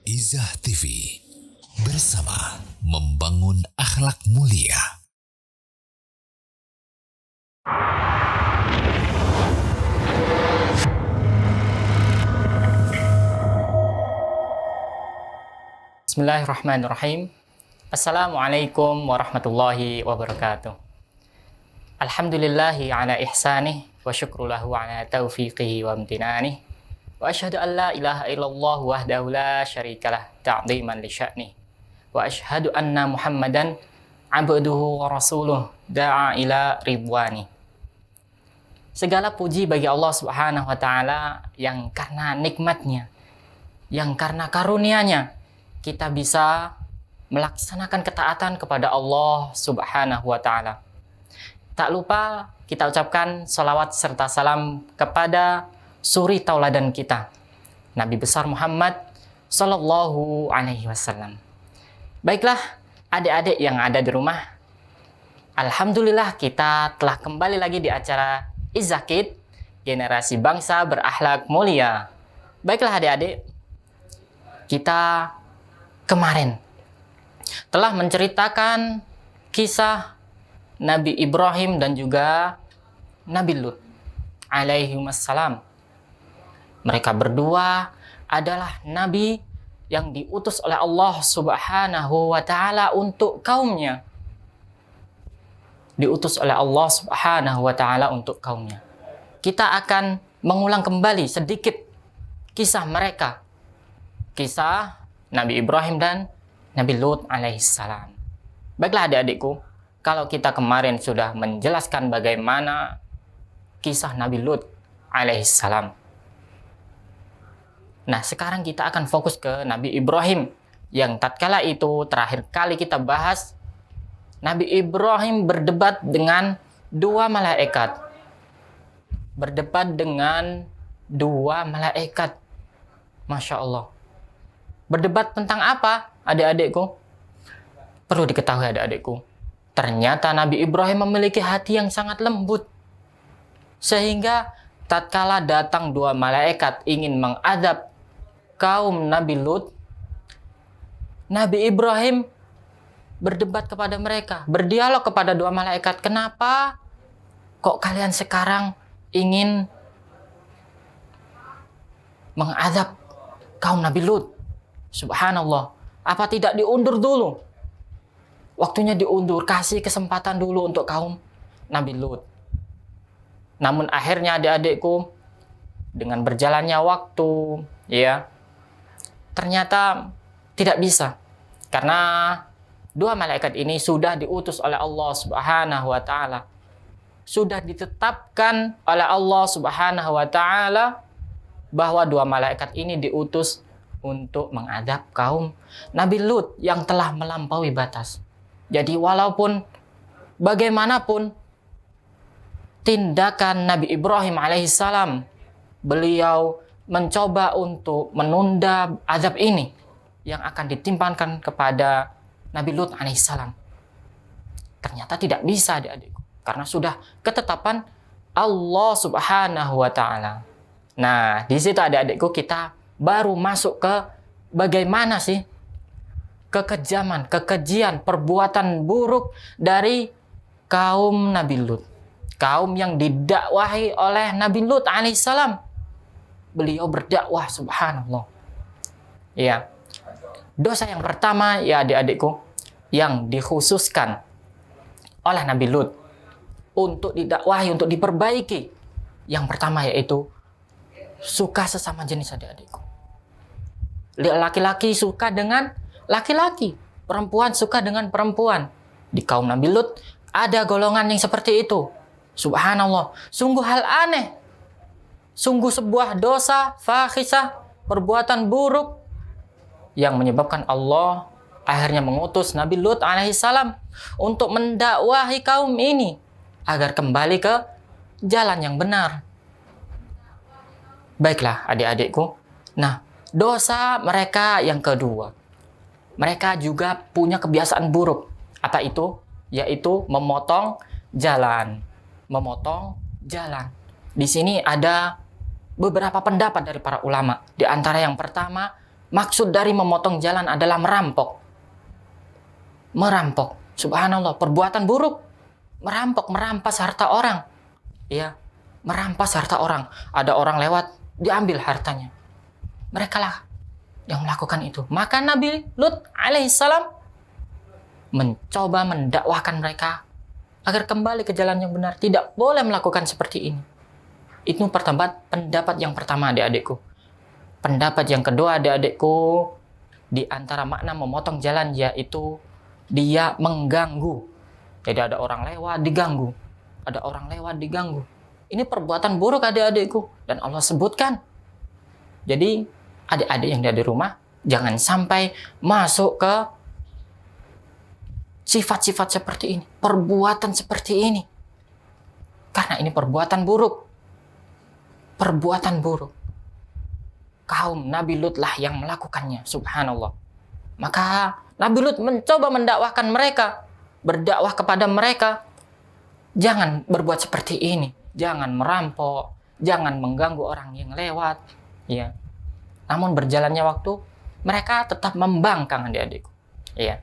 Izah TV bersama membangun akhlak mulia. Bismillahirrahmanirrahim. Assalamualaikum warahmatullahi wabarakatuh. Alhamdulillahi ala ihsanih wa syukrulahu ala taufiqihi wa amtinanih. Wa asyhadu an la ilaha illallah wahdahu la syarikalah ta'ziman li sya'nih. Wa asyhadu anna Muhammadan abduhu wa rasuluh da'a ila ridwani. Segala puji bagi Allah Subhanahu wa taala yang karena nikmatnya, yang karena karunia-Nya kita bisa melaksanakan ketaatan kepada Allah Subhanahu wa taala. Tak lupa kita ucapkan salawat serta salam kepada suri tauladan kita, Nabi besar Muhammad Sallallahu Alaihi Wasallam. Baiklah, adik-adik yang ada di rumah, alhamdulillah kita telah kembali lagi di acara Izakid, generasi bangsa berakhlak mulia. Baiklah adik-adik, kita kemarin telah menceritakan kisah Nabi Ibrahim dan juga Nabi Lut alaihi wassalam. Mereka berdua adalah nabi yang diutus oleh Allah Subhanahu wa taala untuk kaumnya. Diutus oleh Allah Subhanahu wa taala untuk kaumnya. Kita akan mengulang kembali sedikit kisah mereka. Kisah Nabi Ibrahim dan Nabi Lut alaihissalam. Baiklah adik-adikku, kalau kita kemarin sudah menjelaskan bagaimana kisah Nabi Lut alaihissalam. Nah, sekarang kita akan fokus ke Nabi Ibrahim yang tatkala itu terakhir kali kita bahas. Nabi Ibrahim berdebat dengan dua malaikat. Berdebat dengan dua malaikat. Masya Allah. Berdebat tentang apa, adik-adikku? Perlu diketahui adik-adikku, ternyata Nabi Ibrahim memiliki hati yang sangat lembut. Sehingga tatkala datang dua malaikat ingin mengadab kaum Nabi Lut, Nabi Ibrahim berdebat kepada mereka, berdialog kepada dua malaikat. Kenapa kok kalian sekarang ingin mengadab kaum Nabi Lut? Subhanallah, apa tidak diundur dulu? Waktunya diundur, kasih kesempatan dulu untuk kaum Nabi Lut. Namun akhirnya adik-adikku, dengan berjalannya waktu, ya, ternyata tidak bisa. Karena dua malaikat ini sudah diutus oleh Allah Subhanahu wa taala. Sudah ditetapkan oleh Allah Subhanahu wa taala bahwa dua malaikat ini diutus untuk mengadab kaum Nabi Lut yang telah melampaui batas. Jadi walaupun bagaimanapun tindakan Nabi Ibrahim alaihissalam, beliau mencoba untuk menunda azab ini yang akan ditimpakan kepada Nabi Lut alaihissalam. Ternyata tidak bisa adik-adikku, karena sudah ketetapan Allah Subhanahu wa taala. Nah, di situ adik-adikku kita baru masuk ke bagaimana sih kekejaman, kekejian, perbuatan buruk dari kaum Nabi Lut. Kaum yang didakwahi oleh Nabi Lut alaihissalam. Beliau berdakwah, subhanallah. Ya. Dosa yang pertama ya adik-adikku, yang dikhususkan oleh Nabi Lut untuk didakwahi, untuk diperbaiki. Yang pertama yaitu suka sesama jenis adik-adikku. Laki-laki suka dengan laki-laki, perempuan suka dengan perempuan. Di kaum Nabi Lut ada golongan yang seperti itu. Subhanallah, sungguh hal aneh. Sungguh sebuah dosa, fahisah, perbuatan buruk yang menyebabkan Allah akhirnya mengutus Nabi Lut alaihissalam untuk mendakwahi kaum ini agar kembali ke jalan yang benar. Baiklah adik-adikku. Nah, dosa mereka yang kedua, mereka juga punya kebiasaan buruk. Apa itu? Yaitu memotong jalan. Memotong jalan. Di sini ada beberapa pendapat dari para ulama. Di antara yang pertama, Maksud dari memotong jalan adalah merampok. Merampok. Subhanallah, perbuatan buruk. Merampok, merampas harta orang. Ya, merampas harta orang. Ada orang lewat, diambil hartanya. Mereka lah yang melakukan itu. Maka Nabi Lut alaihissalam mencoba mendakwahkan mereka agar kembali ke jalan yang benar. Tidak boleh melakukan seperti ini. Itu pendapat yang pertama, adik-adikku. Pendapat yang kedua, adik-adikku, di antara makna memotong jalan yaitu dia mengganggu. Jadi ada orang lewat diganggu. Ada orang lewat diganggu. Ini perbuatan buruk, adik-adikku, dan Allah sebutkan. Jadi adik-adik yang ada di rumah jangan sampai masuk ke sifat-sifat seperti ini, perbuatan seperti ini. Karena ini perbuatan buruk. Perbuatan buruk. Kaum Nabi Lut lah yang melakukannya, subhanallah. Maka Nabi Lut mencoba mendakwahkan mereka, berdakwah kepada mereka. Jangan berbuat seperti ini, jangan merampok, jangan mengganggu orang yang lewat, ya. Namun berjalannya waktu, mereka tetap membangkang, adik-adikku. Ya.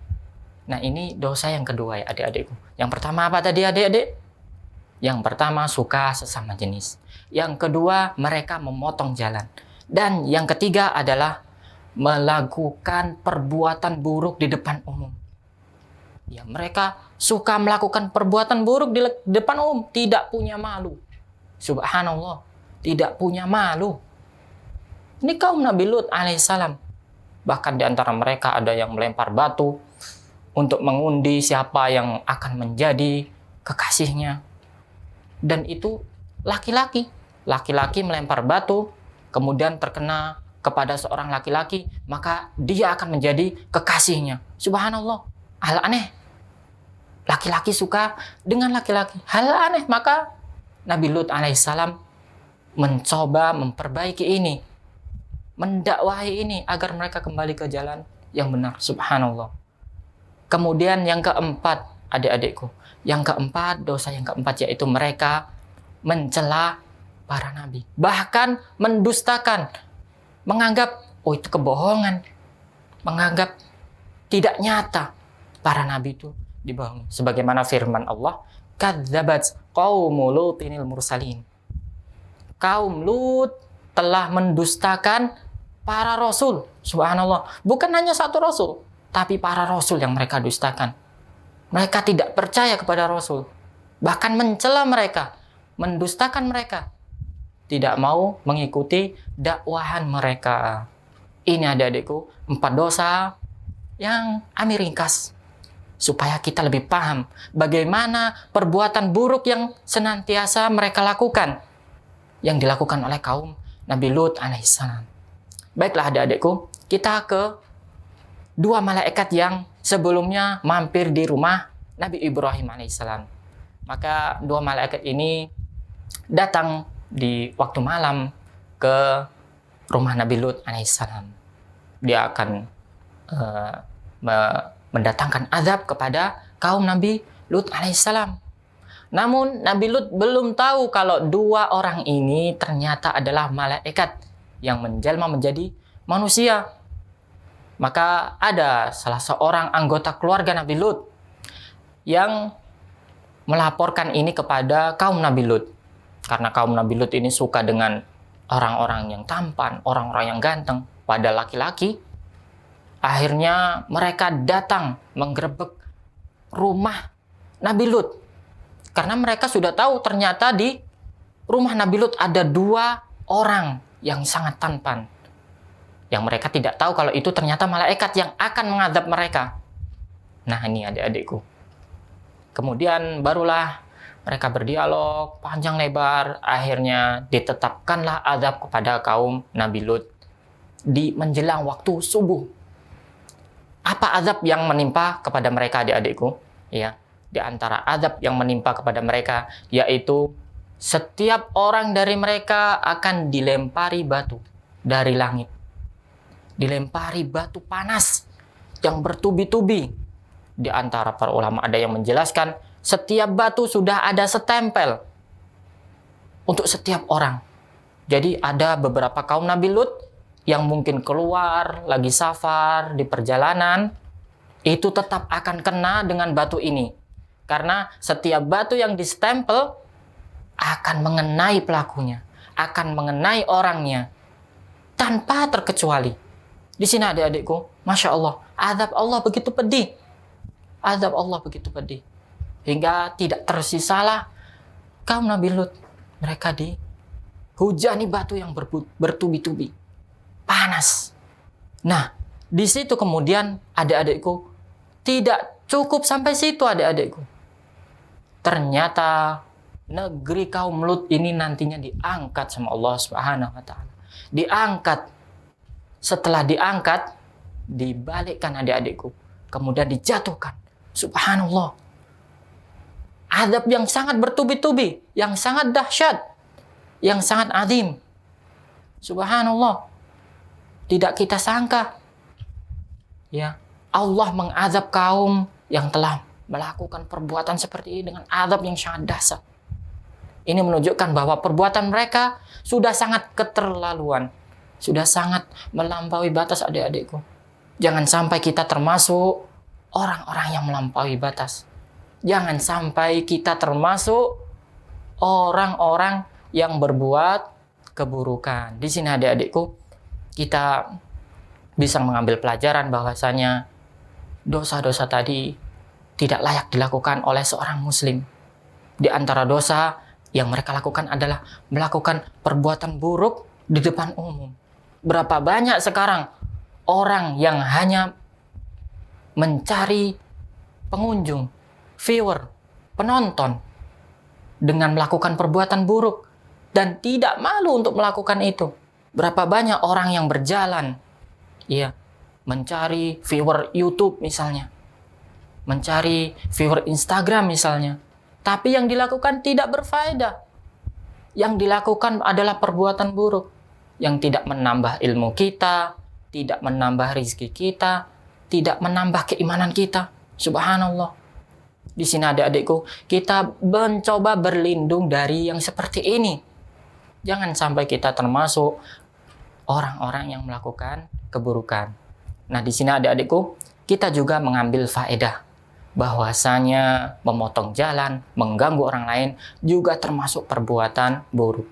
Nah, ini dosa yang kedua ya, adik-adikku. Yang pertama apa tadi, adik-adik? Yang pertama, suka sesama jenis. Yang kedua, mereka memotong jalan. Dan yang ketiga adalah melakukan perbuatan buruk di depan umum. Ya, mereka suka melakukan perbuatan buruk di depan umum, tidak punya malu. Subhanallah, tidak punya malu. Ini kaum Nabi Lut alaihissalam. Bahkan di antara mereka ada yang melempar batu untuk mengundi siapa yang akan menjadi kekasihnya. Dan itu laki-laki. Laki-laki melempar batu, kemudian terkena kepada seorang laki-laki, maka dia akan menjadi kekasihnya. Subhanallah, hal aneh. Laki-laki suka dengan laki-laki. Hal aneh, maka Nabi Lut alaihissalam mencoba memperbaiki ini, mendakwahi ini agar mereka kembali ke jalan yang benar. Subhanallah. Kemudian yang keempat, adik-adikku, yang keempat, dosa yang keempat yaitu mereka mencela para nabi, bahkan mendustakan, menganggap oh itu kebohongan, menganggap tidak nyata para nabi itu dibohongi. Sebagaimana firman Allah, kadzabat qaumu lutinil mursalin. Kaum Lut telah mendustakan para rasul. Subhanallah, bukan hanya satu rasul, tapi para rasul yang mereka dustakan. Mereka tidak percaya kepada rasul, bahkan mencela mereka, mendustakan mereka, tidak mau mengikuti dakwahan mereka. Ini adik-adikku, 4 dosa yang kami ringkas supaya kita lebih paham bagaimana perbuatan buruk yang senantiasa mereka lakukan, yang dilakukan oleh kaum Nabi Lut alaihissalam. Baiklah adik-adikku, kita ke 2 malaikat yang sebelumnya mampir di rumah Nabi Ibrahim alaihissalam. Maka 2 malaikat ini datang di waktu malam ke rumah Nabi Lut alaihissalam. Dia akan mendatangkan azab kepada kaum Nabi Lut alaihissalam. Namun Nabi Lut belum tahu kalau 2 orang ini ternyata adalah malaikat yang menjelma menjadi manusia. Maka ada salah seorang anggota keluarga Nabi Lut yang melaporkan ini kepada kaum Nabi Lut. Karena kaum Nabi Lut ini suka dengan orang-orang yang tampan, orang-orang yang ganteng pada laki-laki. Akhirnya mereka datang menggerebek rumah Nabi Lut. Karena mereka sudah tahu ternyata di rumah Nabi Lut ada 2 orang yang sangat tampan. Yang mereka tidak tahu kalau itu ternyata malaikat yang akan mengadab mereka. Nah ini adik-adikku. Kemudian barulah mereka berdialog panjang lebar. Akhirnya ditetapkanlah azab kepada kaum Nabi Lut di menjelang waktu subuh. Apa azab yang menimpa kepada mereka adik-adikku? Ya, di antara azab yang menimpa kepada mereka yaitu setiap orang dari mereka akan dilempari batu dari langit. Dilempari batu panas yang bertubi-tubi. Di antara para ulama ada yang menjelaskan setiap batu sudah ada setempel untuk setiap orang. Jadi ada beberapa kaum Nabi Lut yang mungkin keluar, lagi safar, di perjalanan, itu tetap akan kena dengan batu ini. Karena setiap batu yang distempel akan mengenai pelakunya, akan mengenai orangnya, tanpa terkecuali. Di sini adik-adikku, Masya Allah, azab Allah begitu pedih. Azab Allah begitu pedih. Hingga tidak tersisalah kaum Nabi Lut. Mereka dihujani batu yang bertubi-tubi. Panas. Nah, di situ kemudian adik-adikku, tidak cukup sampai situ adik-adikku. Ternyata negeri kaum Lut ini nantinya diangkat sama Allah Subhanahu wa taala. Diangkat. Setelah diangkat, dibalikkan adik-adikku. Kemudian dijatuhkan. Subhanallah. Azab yang sangat bertubi-tubi, yang sangat dahsyat, yang sangat azim. Subhanallah. Tidak kita sangka. Ya, Allah mengazab kaum yang telah melakukan perbuatan seperti ini dengan azab yang sangat dahsyat. Ini menunjukkan bahwa perbuatan mereka sudah sangat keterlaluan. Sudah sangat melampaui batas adik-adikku. Jangan sampai kita termasuk orang-orang yang melampaui batas. Jangan sampai kita termasuk orang-orang yang berbuat keburukan. Di sini adik-adikku, kita bisa mengambil pelajaran bahwasanya dosa-dosa tadi tidak layak dilakukan oleh seorang muslim. Di antara dosa yang mereka lakukan adalah melakukan perbuatan buruk di depan umum. Berapa banyak sekarang orang yang hanya mencari pengunjung, viewer, penonton dengan melakukan perbuatan buruk dan tidak malu untuk melakukan itu. Berapa banyak orang yang berjalan, ya, mencari viewer YouTube misalnya, mencari viewer Instagram misalnya, tapi yang dilakukan tidak berfaedah. Yang dilakukan adalah perbuatan buruk yang tidak menambah ilmu kita, tidak menambah rizki kita, tidak menambah keimanan kita. Subhanallah. Di sini adik-adikku, kita mencoba berlindung dari yang seperti ini. Jangan sampai kita termasuk orang-orang yang melakukan keburukan. Nah, di sini adik-adikku, kita juga mengambil faedah bahwasanya memotong jalan, mengganggu orang lain juga termasuk perbuatan buruk.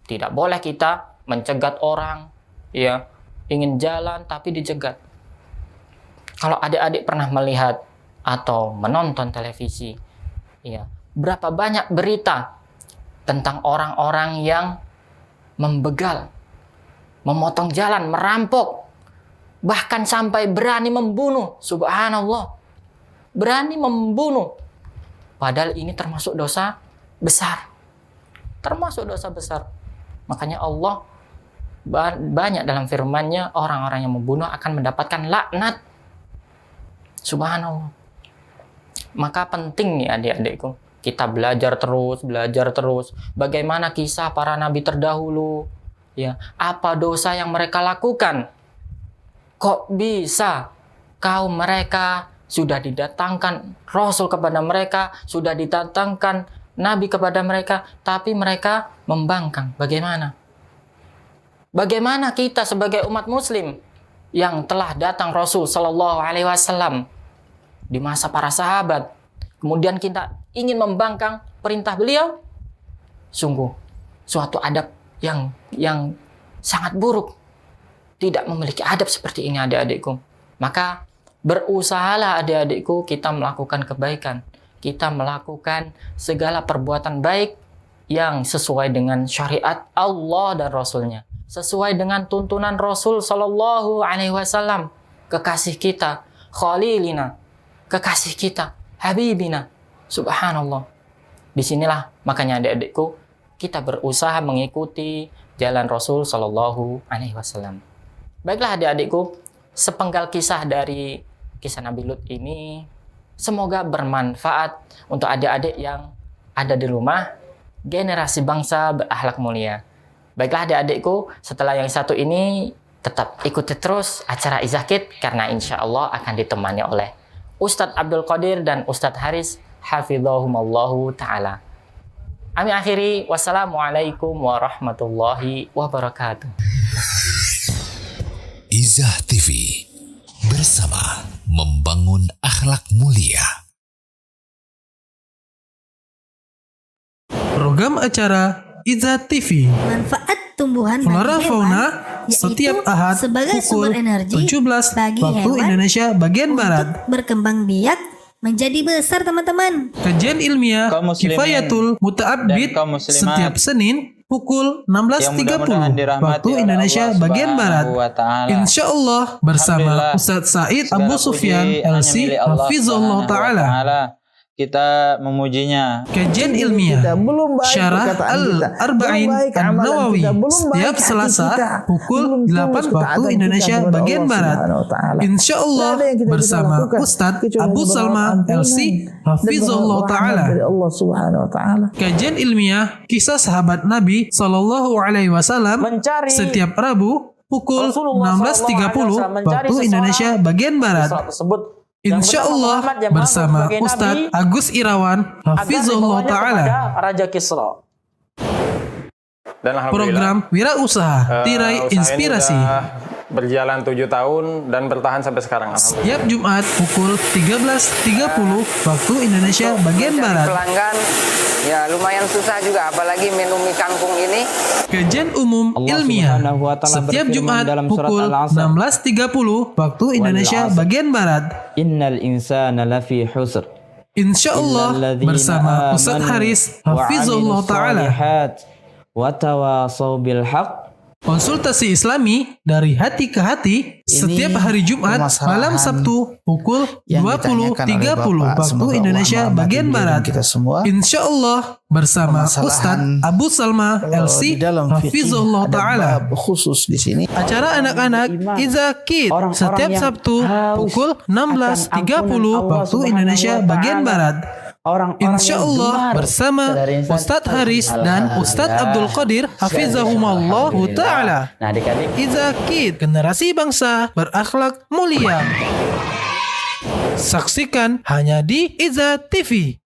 Tidak boleh kita mencegat orang, ya, ingin jalan tapi dicegat. Kalau adik-adik pernah melihat atau menonton televisi, ya, berapa banyak berita tentang orang-orang yang membegal, memotong jalan, merampok, bahkan sampai berani membunuh. Subhanallah, berani membunuh. Padahal ini termasuk dosa besar. Termasuk dosa besar. Makanya Allah banyak dalam firman-Nya, orang-orang yang membunuh akan mendapatkan laknat. Subhanallah. Maka penting nih adik-adikku, kita belajar terus, bagaimana kisah para nabi terdahulu, ya, apa dosa yang mereka lakukan. Kok bisa kaum mereka sudah didatangkan Rasul kepada mereka, sudah didatangkan Nabi kepada mereka, tapi mereka membangkang. Bagaimana? Bagaimana kita sebagai umat muslim yang telah datang Rasul Shallallahu Alaihi Wasallam di masa para sahabat, kemudian kita ingin membangkang perintah beliau? Sungguh suatu adab yang sangat buruk. Tidak memiliki adab seperti ini adik-adikku. Maka berusahalah adik-adikku kita melakukan kebaikan. Kita melakukan segala perbuatan baik yang sesuai dengan syariat Allah dan Rasulnya. Sesuai dengan tuntunan Rasul Sallallahu Alaihi Wasallam. Kekasih kita, Khalilina. Kekasih kita, Habibina. Subhanallah. Disinilah makanya adik-adikku, kita berusaha mengikuti jalan Rasul Sallallahu Alaihi Wasallam. Baiklah adik-adikku, sepenggal kisah dari kisah Nabi Lut ini semoga bermanfaat untuk adik-adik yang ada di rumah, generasi bangsa berakhlak mulia. Baiklah adik-adikku, setelah yang satu ini tetap ikuti terus acara Izakid karena insya Allah akan ditemani oleh Ustadz Abdul Qadir dan Ustadz Haris hafidhahumallahu ta'ala. Kami akhiri, wassalamualaikum warahmatullahi wabarakatuh. Izah TV, bersama membangun akhlak mulia. Program acara Izah TV, manfaat tumbuhan Flora bagi Fauna, hewan, yaitu setiap Ahad sebagai pukul sumber energi 17 bagi waktu hewan Indonesia bagian untuk Barat. berkembang biak menjadi besar, teman-teman. Kajian ilmiah Kaum muslimin Kifayatul Muta'abbid dan kaum muslimat setiap Senin pukul yang 16.30 mudah-mudahan dirahmati waktu oleh Indonesia Allah bagian Barat. Subhanahu wa Ta'ala. Insya Allah bersama Alhamdulillah, Ustadz Said segala Abu Sufyan puji hanya LC milik Allah Hafizullah Subhanahu wa Ta'ala. Kita memujinya. Kajian ilmiah Syarah Al-Arba'in An-Nawawi setiap Selasa pukul 8 waktu Indonesia bagian Barat. Insya Allah bersama Ustadz Abu Salma LC Hafizullah Ta'ala. Kajian ilmiah kisah sahabat Nabi Sallallahu Alaihi Wasallam setiap Rabu pukul 16.30 waktu Indonesia bagian Barat. Insya Allah bersama Ustadz Agus Irawan Hafizullah Ta'ala. Raja Kisra. Dan Program Wirausaha Tirai usaha Inspirasi ini sudah berjalan 7 tahun dan bertahan sampai sekarang. setiap Jumat pukul 13.30 waktu Indonesia bagian Mencari Barat. pelanggan ya lumayan susah juga, apalagi menu mie kangkung ini. Kajian umum Allah ilmiah Subhanahu wa Ta'ala setiap berfirman Jumat dalam surat pukul Al-Asr. 16.30 waktu Indonesia Wal-'asr. bagian Barat. Innal insana lafi husr. Insya Allah Illalladzina bersama Ustadz amanu Haris wa Hafizullah 'amilus Ta'ala. shalihat wa tawasaw bil haqq. Konsultasi Islami dari hati ke hati setiap hari Jumat malam Sabtu pukul 20.30 waktu Indonesia bagian Barat. Insya Allah bersama Ustadz Abu Salma LC Hafizullah Ta'ala. Khusus di sini. Acara anak-anak Izah Kids Orang-orang setiap yang Sabtu haus pukul akan 16.30 ampunan Allah waktu Subhanahu Indonesia wa Ta'ala. bagian Barat. Orang-orang Insya yang Allah gemar bersama pada insan Ustadz Haris dan Ustadz Alhamdulillah. Abdul Qadir Hafizahumallah Ta'ala. Nah, adik-adik, Izah Kids, generasi bangsa berakhlak mulia. Saksikan hanya di Izah TV.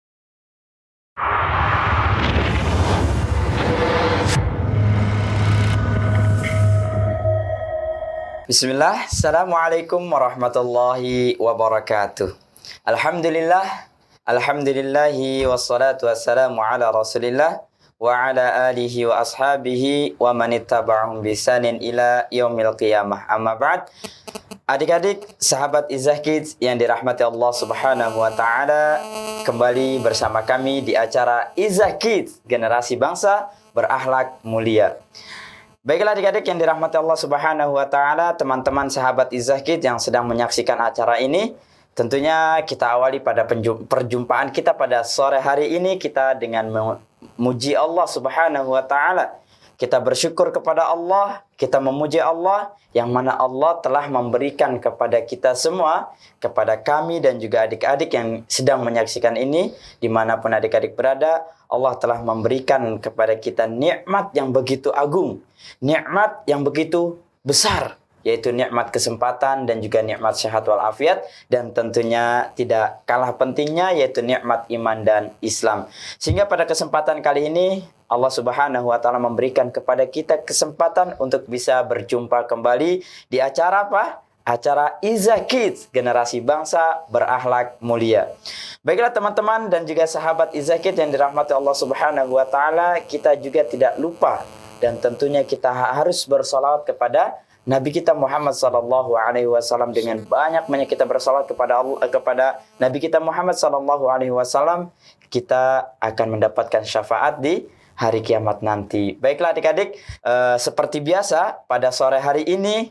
Bismillah, Assalamualaikum warahmatullahi wabarakatuh. Alhamdulillahi wassalatu wassalamu ala rasulillah wa ala alihi wa ashabihi wa manittaba'ahum bisanin ila yaumil qiyamah. Amma ba'd. Adik-adik, sahabat Izah Kids yang dirahmati Allah Subhanahu wa Ta'ala, kembali bersama kami di acara Izah Kids, generasi bangsa berakhlak mulia. Baiklah adik-adik yang dirahmati Allah Subhanahu wa Ta'ala, teman-teman sahabat Izah Kids yang sedang menyaksikan acara ini, tentunya kita awali pada perjumpaan kita pada sore hari ini kita dengan memuji Allah Subhanahu wa Ta'ala. Kita bersyukur kepada Allah, kita memuji Allah yang mana Allah telah memberikan kepada kita semua, kepada kami dan juga adik-adik yang sedang menyaksikan ini, dimanapun adik-adik berada, Allah telah memberikan kepada kita nikmat yang begitu agung, nikmat yang begitu besar, yaitu nikmat kesempatan dan juga nikmat sehat walafiat, dan tentunya tidak kalah pentingnya yaitu nikmat iman dan Islam. Sehingga pada kesempatan kali ini Allah Subhanahu wa Ta'ala memberikan kepada kita kesempatan untuk bisa berjumpa kembali di acara apa? Acara Izah Kids, generasi bangsa berakhlak mulia. Baiklah teman-teman dan juga sahabat Izah Kids yang dirahmati Allah Subhanahu wa Ta'ala, kita juga tidak lupa dan tentunya kita harus bersolawat kepada Nabi kita Muhammad sallallahu alaihi wasallam. Dengan banyak kita bersalawat kepada Allah, kepada Nabi kita Muhammad sallallahu alaihi wasallam, kita akan mendapatkan syafaat di hari kiamat nanti. Baiklah adik-adik, seperti biasa pada sore hari ini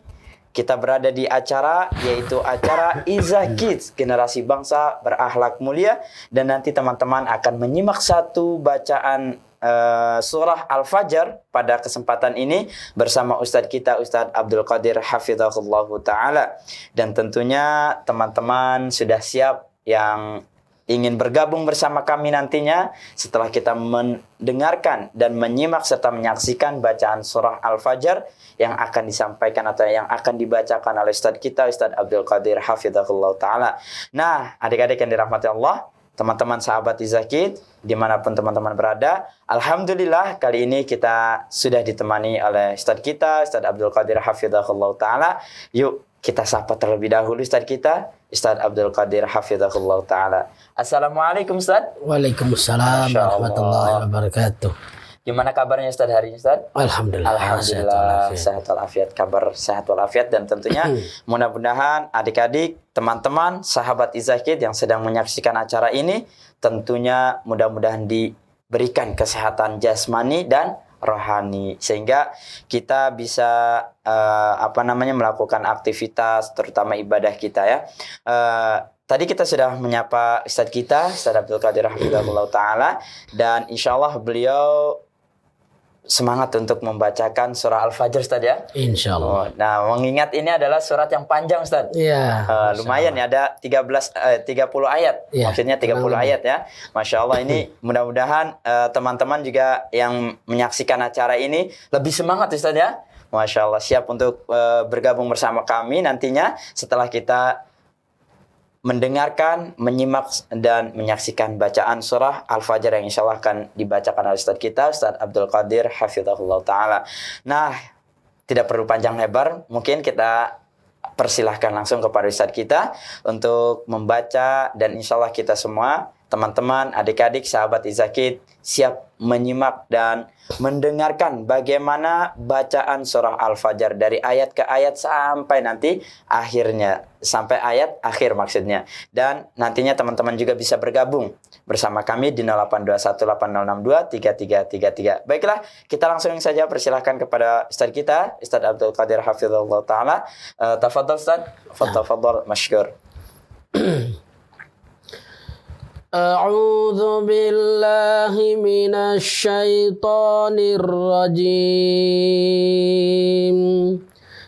kita berada di acara, yaitu acara Izah Kids, generasi bangsa berakhlak mulia, dan nanti teman-teman akan menyimak satu bacaan surah Al-Fajr pada kesempatan ini bersama Ustadz kita, Ustadz Abdul Qadir Hafizahullahu Ta'ala. Dan tentunya teman-teman sudah siap yang ingin bergabung bersama kami nantinya setelah kita mendengarkan dan menyimak serta menyaksikan bacaan surah Al-Fajr yang akan disampaikan atau yang akan dibacakan oleh Ustadz kita, Ustadz Abdul Qadir Hafizahullahu Ta'ala. Nah, adik-adik yang dirahmati Allah, teman-teman sahabat Izakid dimanapun teman-teman berada. Alhamdulillah kali ini kita sudah ditemani oleh Ustadz kita, Ustadz Abdul Qadir Hafizahullah Ta'ala. Yuk kita sapa terlebih dahulu Ustadz kita, Ustadz Abdul Qadir Hafizahullah Ta'ala. Assalamualaikum Ustadz. Waalaikumsalam warahmatullahi wabarakatuh. Gimana kabarnya Ustadz hari ini Ustadz? Alhamdulillah sehat walafiat, kabar sehat walafiat, dan tentunya mudah-mudahan adik-adik, teman-teman, sahabat Izakid yang sedang menyaksikan acara ini tentunya mudah-mudahan diberikan kesehatan jasmani dan rohani sehingga kita bisa melakukan aktivitas terutama ibadah kita ya. Tadi kita sudah menyapa Ustadz kita, Ustadz Abdul Qadir Hafizahullah Ta'ala, dan insya Allah beliau semangat untuk membacakan surah Al-Fajr Ustaz ya. Insya Allah. Nah, mengingat ini adalah surat yang panjang Ustaz. Iya. Lumayan ya, ada 30 ayat. Ya, maksudnya 30 ayat ya. Masya Allah, ini mudah-mudahan teman-teman juga yang menyaksikan acara ini lebih semangat Ustaz ya. Masya Allah, siap untuk bergabung bersama kami nantinya setelah kita mendengarkan, menyimak, dan menyaksikan bacaan surah Al-Fajr yang insya Allah akan dibacakan oleh Ustadz kita, Ustadz Abdul Qadir Hafizahullah Ta'ala. Nah, tidak perlu panjang lebar, mungkin kita persilahkan langsung kepada Ustadz kita untuk membaca, dan insya Allah kita semua, teman-teman, adik-adik, sahabat Izakid, siap menyimak dan mendengarkan bagaimana bacaan surah Al-Fajr dari ayat ke ayat sampai nanti akhirnya, sampai ayat akhir maksudnya. Dan nantinya teman-teman juga bisa bergabung bersama kami di 082180623333. Baiklah, kita langsung saja persilahkan kepada Ustadz kita, Ustadz Abdul Qadir Hafizahullah Ta'ala. Tafadhol Ustadz, tafadhol masykur. A'udzu billahi minasy syaithanir rajim.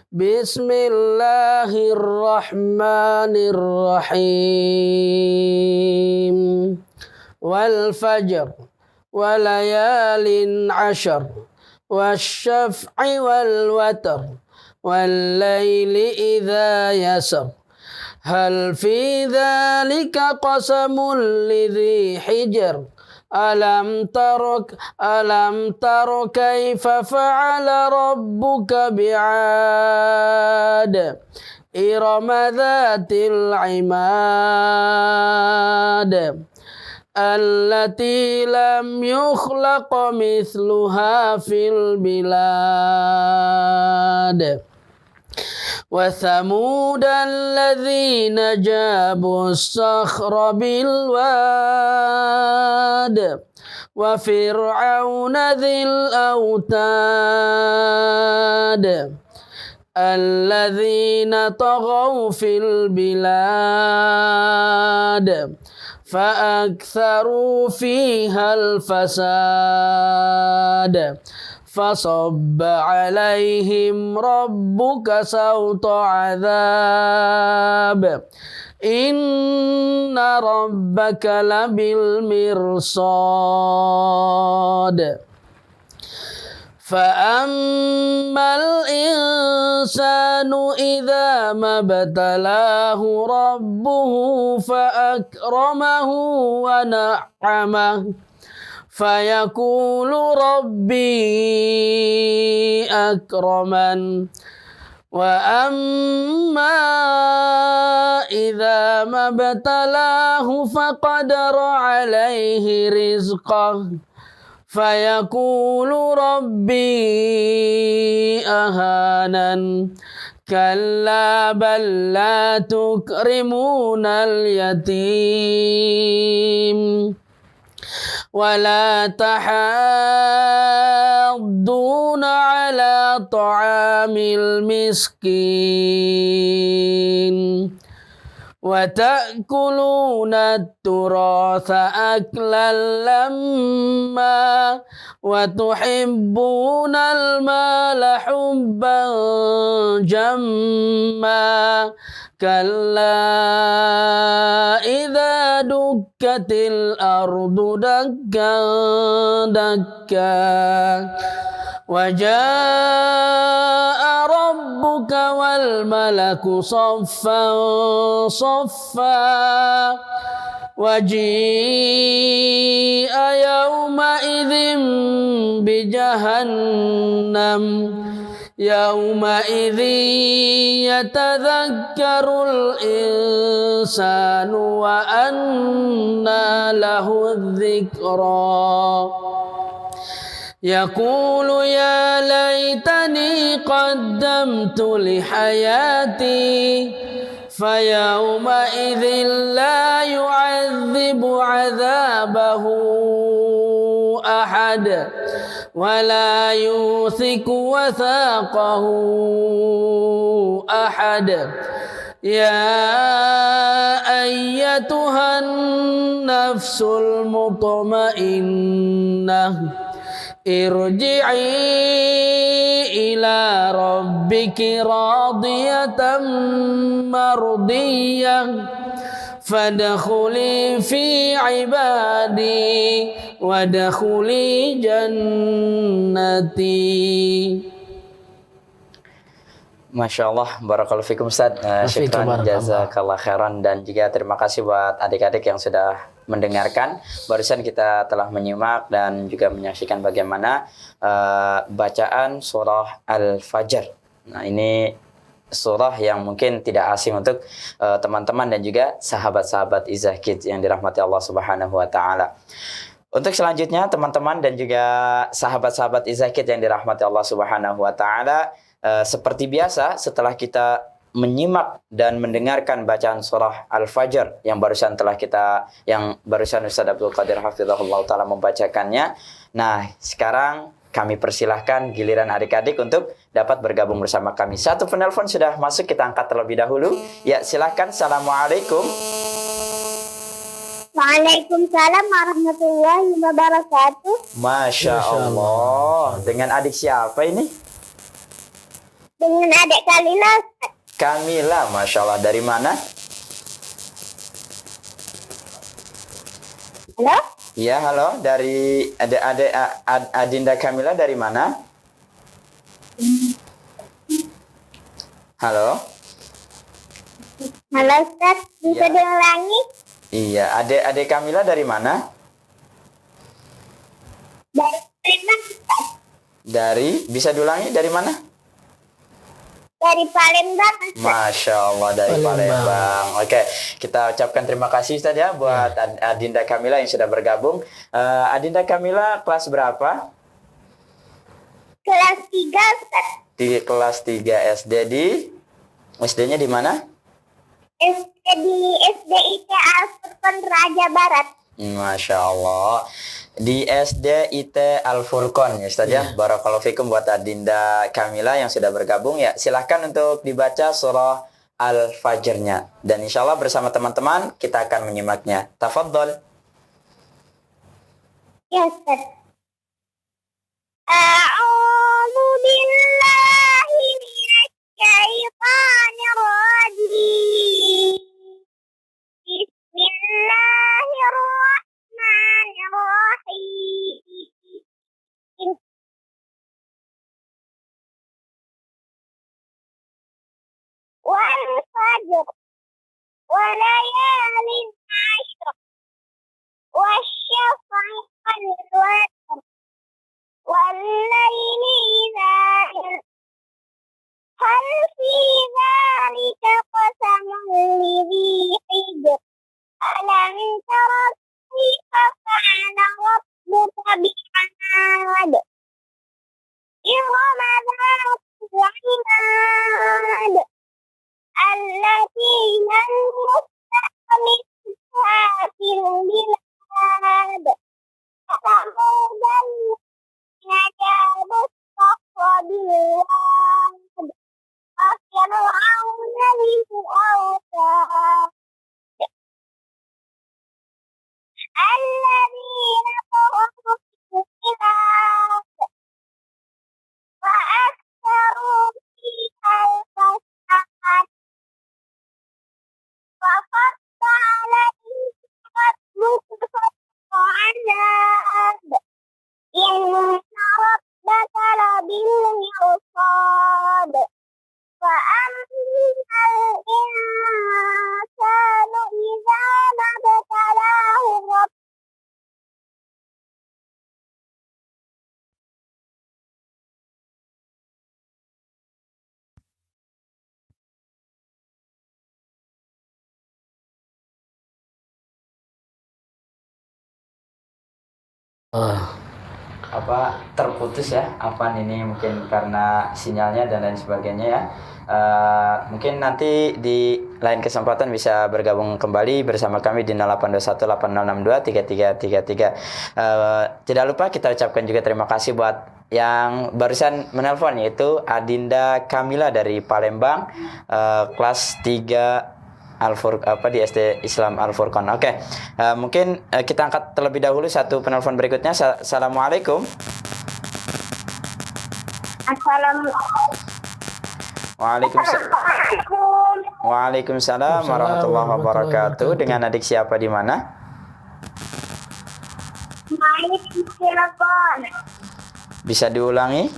Bismillahirrahmanirrahim. Wal fajr wa layalin 'ashr wasyaf'i wal watr wal laili idza yasr. Hal fi dzalika qasamul lidhi hijr. Alam taro kaifa fa'ala rabbuka bi'ad. Irama dzatil imad. Allati lam yukhlaq mithluha fil bilad. وثمود الذين جابوا الصخر بالواد وفرعون ذي الأوتاد الذين طغوا في البلاد فأكثروا فيها الفساد فصب عليهم ربك سوط عذاب إن ربك لبالمرصاد فأما الإنسان إذا ما ابتلاه ربه فأكرمه ونعمه فيقول ربي أكرمن وأما إذا ما ابتلاه فقدر عليه رزقه فيقول ربي أهانن كلا بل لا تكرمون اليتيم ولا تحاضون على طعام المسكين وتأكلون التراث أكلا لما وتحبون المال حبا جما كلا إذا دكت الأرض دكا دكا وجاء ربك والملك صفا صفا وجيء يومئذ بجهنم يومئذ يتذكر الإنسان وأنى له الذكرى يقول يا ليتني قدمت لحياتي فيومئذ لا يعذب عذابه أحد ولا يوثق وثاقه أحد يا أيتها النفس المطمئنة ارجعي إلى ربك راضية مرضية فادخلي في عبادي وادخلي جنتي. Masya Allah, barakallahu fikum Ustaz. Syukran, jazakallah khairan, dan juga terima kasih buat adik-adik yang sudah mendengarkan. Barusan kita telah menyimak dan juga menyaksikan bagaimana bacaan surah Al-Fajr. Nah, ini surah yang mungkin tidak asing untuk teman-teman dan juga sahabat-sahabat Izzah Kids yang dirahmati Allah Subhanahu wa taala. Untuk selanjutnya teman-teman dan juga sahabat-sahabat Izzah Kids yang dirahmati Allah Subhanahu wa taala, seperti biasa setelah kita menyimak dan mendengarkan bacaan surah Al-Fajr yang barusan Ustaz Abdul Qadir Hafizahullah taala membacakannya. Nah, sekarang kami persilahkan giliran adik-adik untuk dapat bergabung bersama kami. Satu penelpon sudah masuk, kita angkat terlebih dahulu. Ya, silakan. Assalamualaikum. Waalaikumsalam warahmatullahi wabarakatuh. Masya Allah. Dengan adik siapa ini? Dengan adik Kamila. Kamila, Masya Allah. Dari mana? Halo? Ya, halo. Dari Adinda Kamila dari mana? Halo? Halo Ustaz, bisa diulangi? Iya, adik Kamila dari mana? Dari Palembang, Ustaz. Bisa diulangi dari mana? Dari Palembang, Ustaz. Masya Allah, dari Palembang. Oke, kita ucapkan terima kasih Ustaz ya buat Adinda Kamila yang sudah bergabung. Adinda Kamila kelas berapa? Kelas 3, Ustaz. Di kelas 3 SD. SD-nya di mana? SD di SDIT Al-Furqan Raja Barat. Masya Allah. Di SD IT Al-Furqan ya Ustaz ya. Barakallahu fikum buat Adinda Kamila yang sudah bergabung. Ya, silahkan untuk dibaca surah Al-Fajr-nya. Dan insya Allah bersama teman-teman kita akan menyimaknya. Tafadhol. Ya Ustaz. A'udzu billahi minasy syaithanir rajim. Bismillahirrahmanirrahim. Wal fajr wa layalin 'ashr wasyaf'i wal watr wal laili idza hal fi dzalika qasamun lidhi hijr alam tara kaifa fa'ala rabbuka bi'ad irama dhatil 'imad allati lam yustaqmitha fil bilad ta'udan najabu sahabilad وفرعون ذي الأوتاد الذين طغوا في البلاد وأكثروا فيها الفساد فصد عليهم ربك سوط عذاب إن ربك لبالمرصاد فأما الإنسان إذا ما ابتلاه Terputus ya Afan ini mungkin karena sinyalnya dan lain sebagainya ya. Mungkin nanti di lain kesempatan bisa bergabung kembali bersama kami di 082180623333. Tidak lupa kita ucapkan juga terima kasih buat yang barusan menelpon, yaitu Adinda Kamila dari Palembang, kelas 3 di SD Islam Al Furqan. Oke. Mungkin kita angkat terlebih dahulu satu penelpon berikutnya. Assalamualaikum. Waalaikumsalam warahmatullahi wabarakatuh. Dengan adik siapa di mana? Humaid di Cilegon. Bisa diulangi?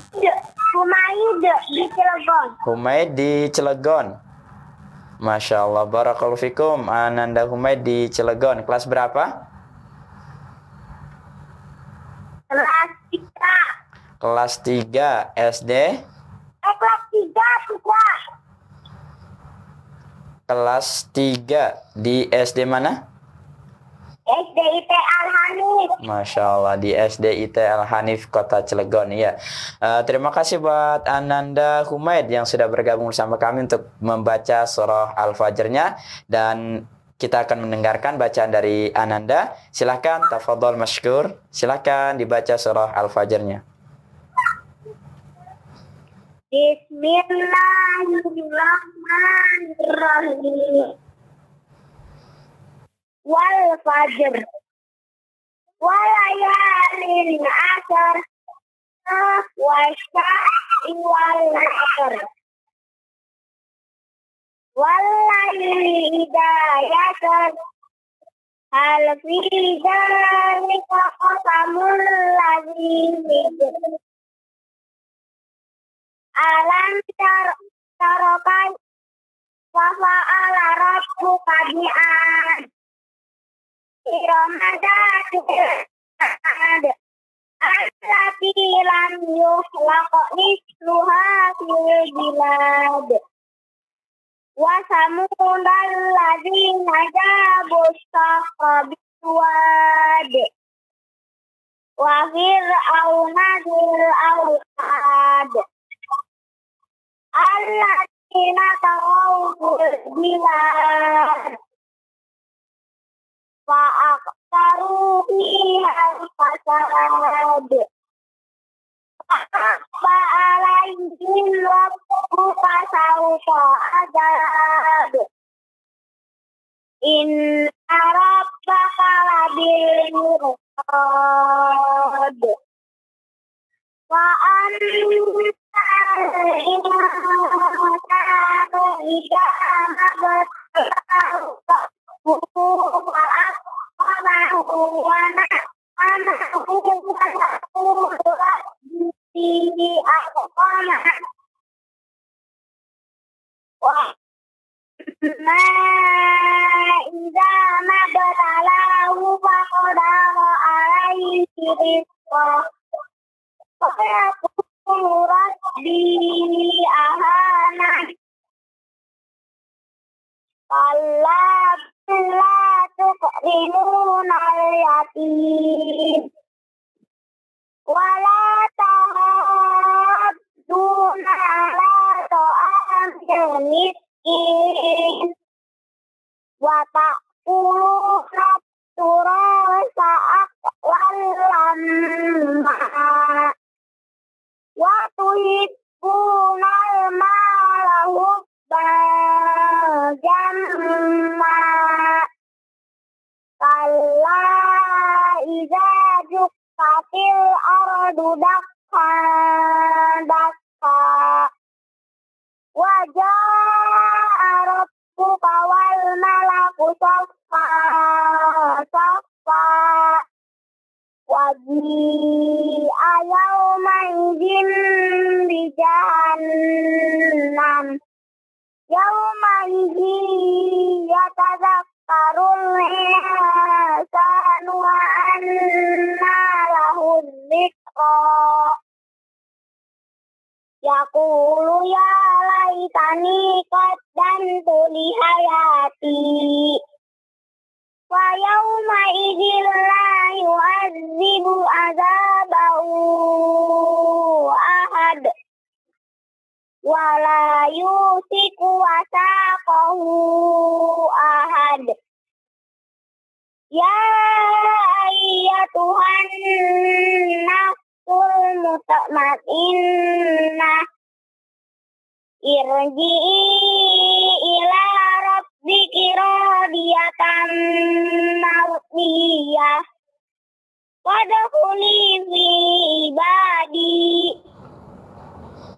Humaid di Cilegon. Humaid di Cilegon. Masya Allah, barakallahu fikum. Ananda Humaid di Cilegon. Kelas berapa? Kelas 3. Kelas 3 SD. Kelas 3 juga. Kelas 3 di SD mana? SDIT Al-Hanif. Masya Allah, di SDIT Al-Hanif Kota Cilegon ya. Terima kasih buat Ananda Humaid yang sudah bergabung bersama kami untuk membaca surah Al-Fajrnya, dan kita akan mendengarkan bacaan dari Ananda. Silakan tafadhol masykur. Silakan dibaca surah Al-Fajrnya. Bismillahirrahmanirrahim. Wal fajr walayalin asar wasya'i wal asr walayli idha yasar hal fi dzalika qasamul lazim alam tarokai wa fa'ala rabbuka bi'ad allati lam yukhlaq mithluha fil bilad wa samudal ladzina jabu sakhra biwad wa fir'auna dzil awtad alladziina taghaw fil bilad fa'aktaru bihal fasad fa'alaihim rabbuka sawfa adab inna rabbaka labil mirsad wa'anna insanu idha mabtalahu la tuqrinuna al-yatim wa la tahadduna ala ta'amil miskin wa ta'kuluna turasa aqwal lamma wa tuhibbuna al-mala hubban jamma kalla iza dukkatil ardu dakkan dakka wa jaa rabbuka wal malaku saffa saffa wa ji'a yawma idzin bi jahannam yawma idzin yatadhakkarul insanu wa anna lahu dzikra yaqulu ya laitani qaddamtu li hayati wa yawma idzin la يعذب عذابه أحد ولا يوثق وثاقه أحد يا أيتها النفس المطمئنة irji'i ila rabbiki radiyatan mardiyah wadkhuli fi ibadi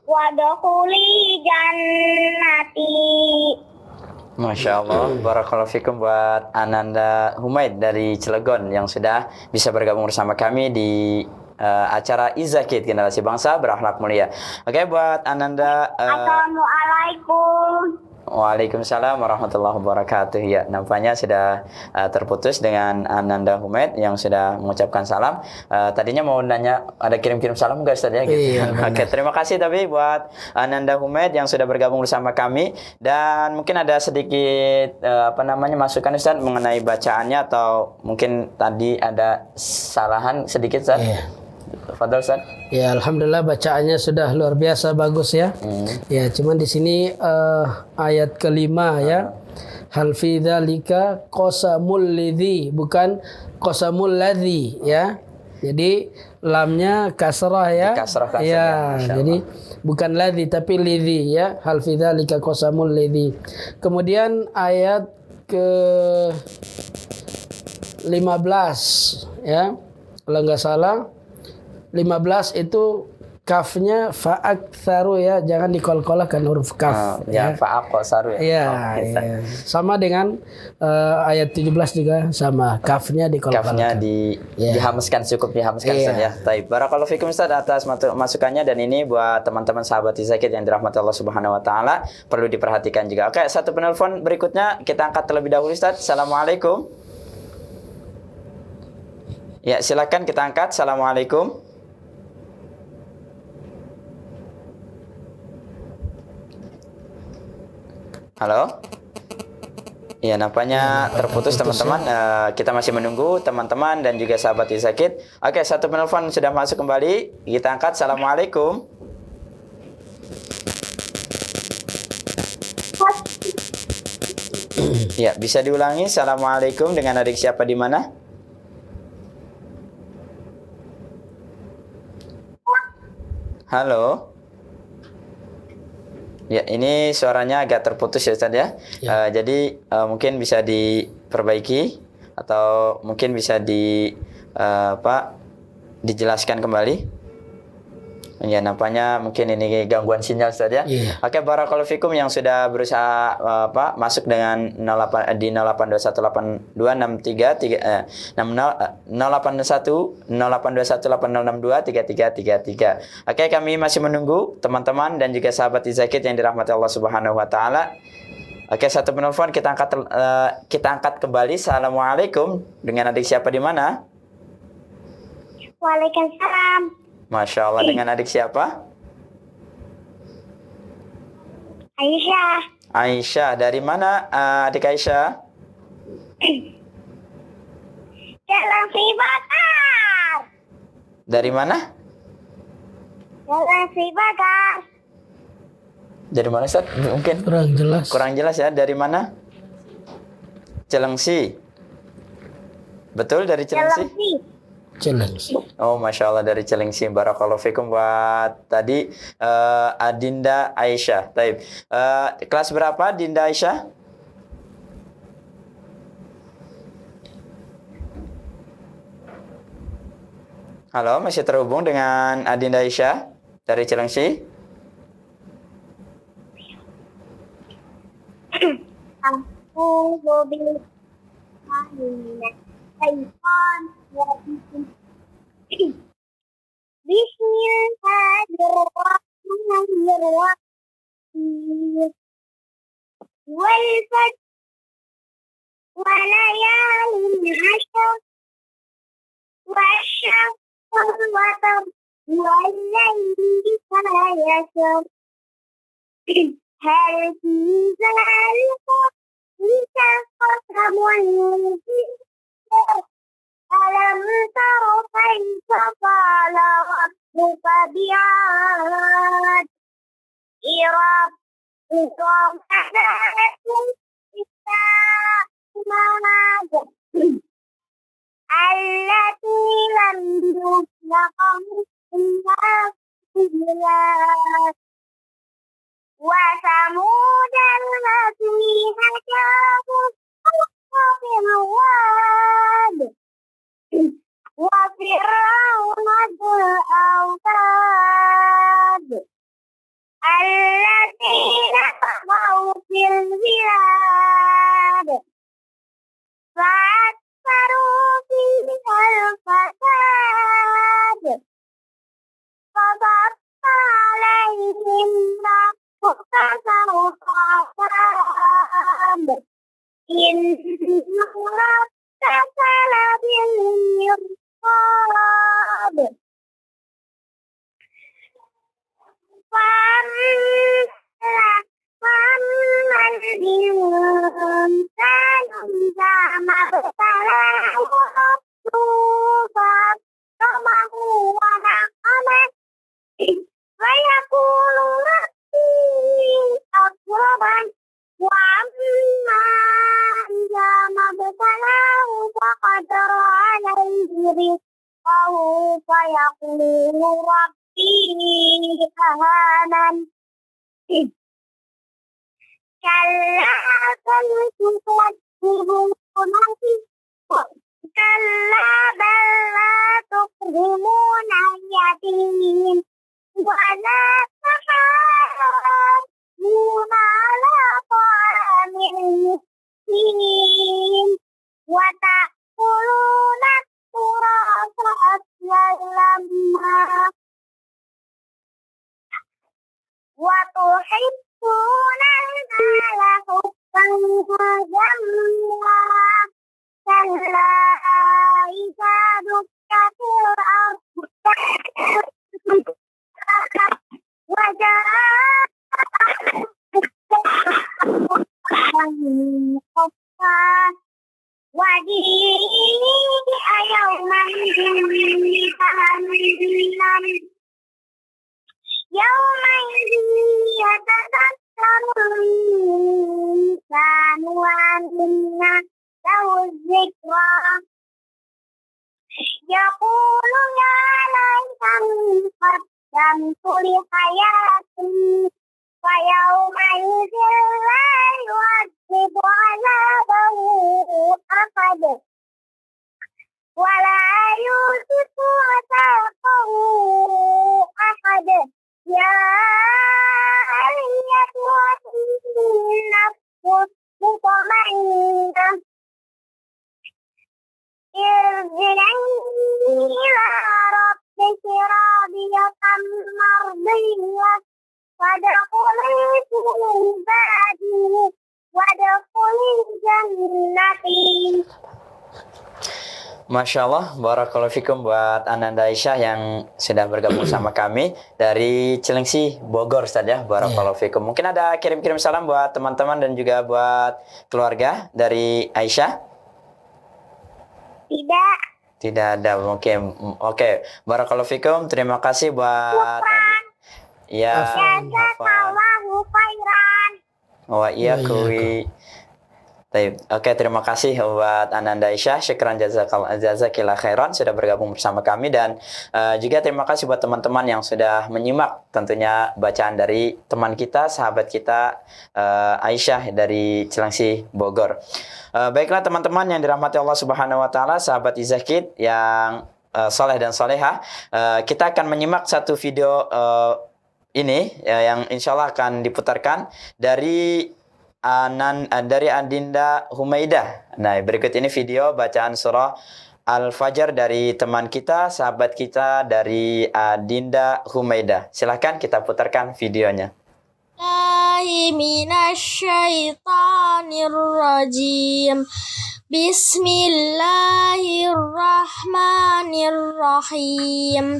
wadkhuli jannati. Masya Allah, barakallahu fikum buat Ananda Humaid dari Cilegon yang sudah bisa bergabung bersama kami di acara Izakit Generasi Bangsa Berakhlak Mulia. Oke, buat Ananda. Assalamualaikum. Waalaikumsalam warahmatullahi wabarakatuh. Ya, nampaknya sudah terputus dengan Ananda Humaid yang sudah mengucapkan salam. Tadinya mau nanya ada kirim-kirim salam nggak Ustaz ya? Gitu. Iya, Oke, terima kasih tapi buat Ananda Humaid yang sudah bergabung bersama kami dan mungkin ada sedikit masukan Ustaz mengenai bacaannya atau mungkin tadi ada kesalahan sedikit Ustaz. Iya. Fadhal Ustaz. Ya, alhamdulillah bacaannya sudah luar biasa bagus ya. Ya, cuman di sini ayat kelima ya. Hal fi dzalika qasamul ladzi bukan qasamul ladzi ya. Jadi lamnya kasrah ya. Kasrah Ya, jadi bukan ladzi tapi lidzi ya. Hal fi dzalika qasamul ladzi. Kemudian ayat ke 15 ya. Kalau enggak salah 15 itu kafnya fa'aktsaru ya, jangan dikolkolahkan huruf kaf ya. Fa'aqsaru ya. Iya, ya. Sama dengan ayat 17 juga sama, kafnya dikolkolahkan. Kafnya dihamaskan, cukup dihamaskan Ustaz ya. Baik, barakallahu fikum Ustaz atas masukannya dan ini buat teman-teman sahabat Izakit yang dirahmati Allah Subhanahu wa taala perlu diperhatikan juga. Oke, satu penelpon berikutnya kita angkat terlebih dahulu Ustaz. Assalamualaikum. Ya, silakan kita angkat. Assalamualaikum. Halo. Ya, nampaknya terputus teman-teman. Kita masih menunggu teman-teman dan juga sahabat Izakit. Oke, satu penelpon sudah masuk kembali. Kita angkat. Assalamualaikum. Ya, bisa diulangi. Assalamualaikum dengan adik siapa di mana? Halo. Ya, ini suaranya agak terputus ya Ustaz ya. Jadi mungkin bisa diperbaiki atau mungkin bisa dijelaskan kembali. Ya, nampaknya mungkin ini gangguan sinyal Ustaz ya. Oke, barakallahu fikum yang sudah berusaha masuk dengan 08218062 Oke, kami masih menunggu teman-teman dan juga sahabat Izakit yang dirahmati Allah Subhanahu wa taala. Oke, satu penelpon kita angkat kembali. Assalamualaikum dengan adik siapa di mana? Waalaikumsalam. Masya Allah, dengan adik siapa? Aisyah. Aisyah, dari mana adik Aisyah? Jalan Bakar. Dari mana? Jalan Bakar. Dari mana Ustaz? Mungkin kurang jelas ya. Dari mana? Cilengsi. Betul, dari Cilengsi? Cilengsi. Oh, Masya Allah, dari Cilengsi. Barakallahu fikum buat tadi Adinda Aisyah. Taib. Kelas berapa Dinda Aisyah? Halo, masih terhubung dengan Adinda Aisyah dari Cilengsi? Bismillahirrahmanirrahim. Wal fajr wa layalin 'ashr wasyaf'i wal qamar wal layli idha yasr. Hal fi dzalika qasamun alam ألم تر كيف فعل ربك بعاد إرم ذات العماد التي لم يخلق مثلها في البلاد وثمود الذين كفروا بالواد وفرعون ذو الأوتاد الذين طغوا في البلاد فأكثروا فيها الفساد فضرب عليهم ربك سوط عذاب إن ربك لبالمرصاد فأما الإنسان إذا ما ابتلاه ربه فأكرمه ونعمه فيقول ربي أكرمن وأما إذا ما ابتلاه فقدر عليه رزقه فيقول ربي أهانن كلا بل تكرمون اليتيم ولا تحاضون على طعام المسكين وتأكلون التراث أكلا لما وتحبون المال حبا جما كلا إذا دكت الأرض وجاء وجيء يومئذ بجهنم يومئذ يتذكر الإنسان وأنى له الذكرى يقول يا ليتني قدمت لحياتي فيومئذ لا يعذب عذابه أحد ولا يوثق وثاقه أحد يا أيتها النفس المطمئنة ارجعي إلى ربك راضية مرضية وادخلي في عبادي وادخلي جنتي. Masya Allah, barakallahu fikum buat Ananda Aisyah yang sudah bergabung sama kami dari Cilengsi, Bogor, Ustaz ya. Barakallahu fikum. Mungkin ada kirim-kirim salam buat teman-teman dan juga buat keluarga dari Aisyah? Tidak. Tidak ada, mungkin. Oke, barakallahu fikum. Terima kasih buat ya. Jazakallahu khairan. Wa iyyakum. Oke, terima kasih buat Ananda Aisyah. Syukran jazakillah khairan sudah bergabung bersama kami dan juga terima kasih buat teman-teman yang sudah menyimak tentunya bacaan dari teman kita, sahabat kita Aisyah dari Cilengsi, Bogor. Baiklah teman-teman yang dirahmati Allah Subhanahu wa taala, sahabat Izakid yang soleh dan soleha, kita akan menyimak satu video ini yang insya Allah akan diputarkan dari Adinda Humaidah. Nah, berikut ini video bacaan surah Al-Fajr dari teman kita, sahabat kita dari Adinda Humaidah. Silahkan kita putarkan videonya. Bismillahirrahmanirrahim.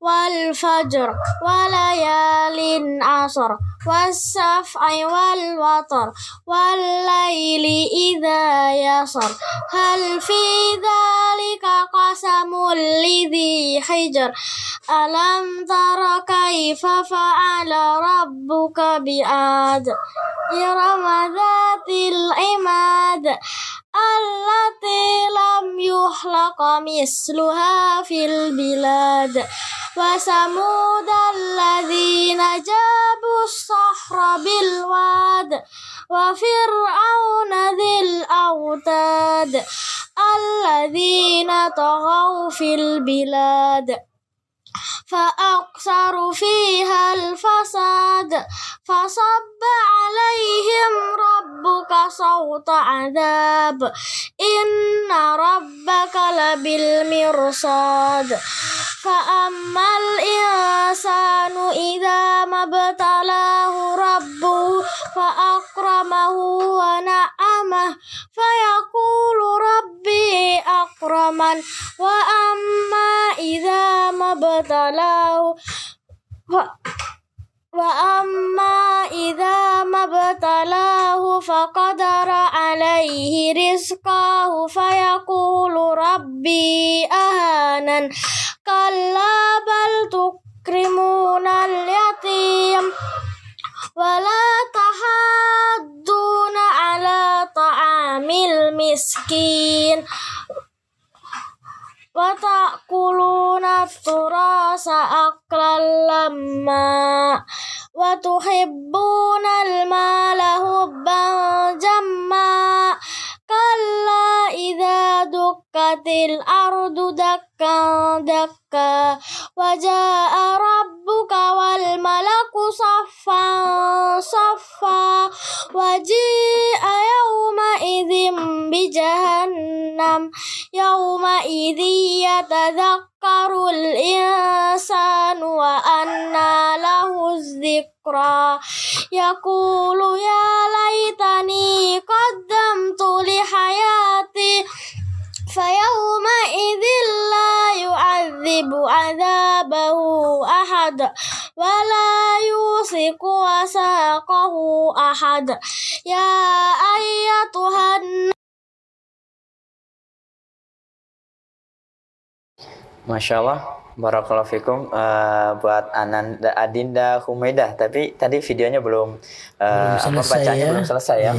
Wal fajr walayalin asr was-saf'i wal watar wal laili idza yasr hal fi dzalika qasamul lidzi hijr alam tara kaifa fa'ala rabbuka bi'ad irama dzatil imad allati lam yuhlaqa misluha fil bilad wa samud alladzina jabu sahra bil wad wa fir'auna dzil autad alladzina taghaw fil bilad فأكثروا فيها الفساد فصب عليهم ربك صوت عذاب إن ربك لبالمرصاد فأما الإنسان إذا ما ابتلاه ربه فأكرمه ونعمه فيقول ربي أكرمن وأما إذا ما ابتلاه فقدر عليه رزقه فيقول ربي أهانن كلا بل تكرمون اليتيم ولا تحاضون على طعام المسكين وتأكلون التراث أكلا لما وتحبون المال حبا جما كلا إذا دكت الأرض دكا دكا وجاء ربك والملك صفا صفا وجيء يومئذ بجهنم يومئذ يتذكر الإنسان وأنى له الذكرى يقول يا ليتني قدمت لحياتي فيومئذ لا يعذب عذابه أحد ولا يوثق وثاقه أحد يا أيتها Masya Allah, barakallahu fikum buat Adinda Humaidah. Tapi tadi videonya belum bacanya belum selesai ya.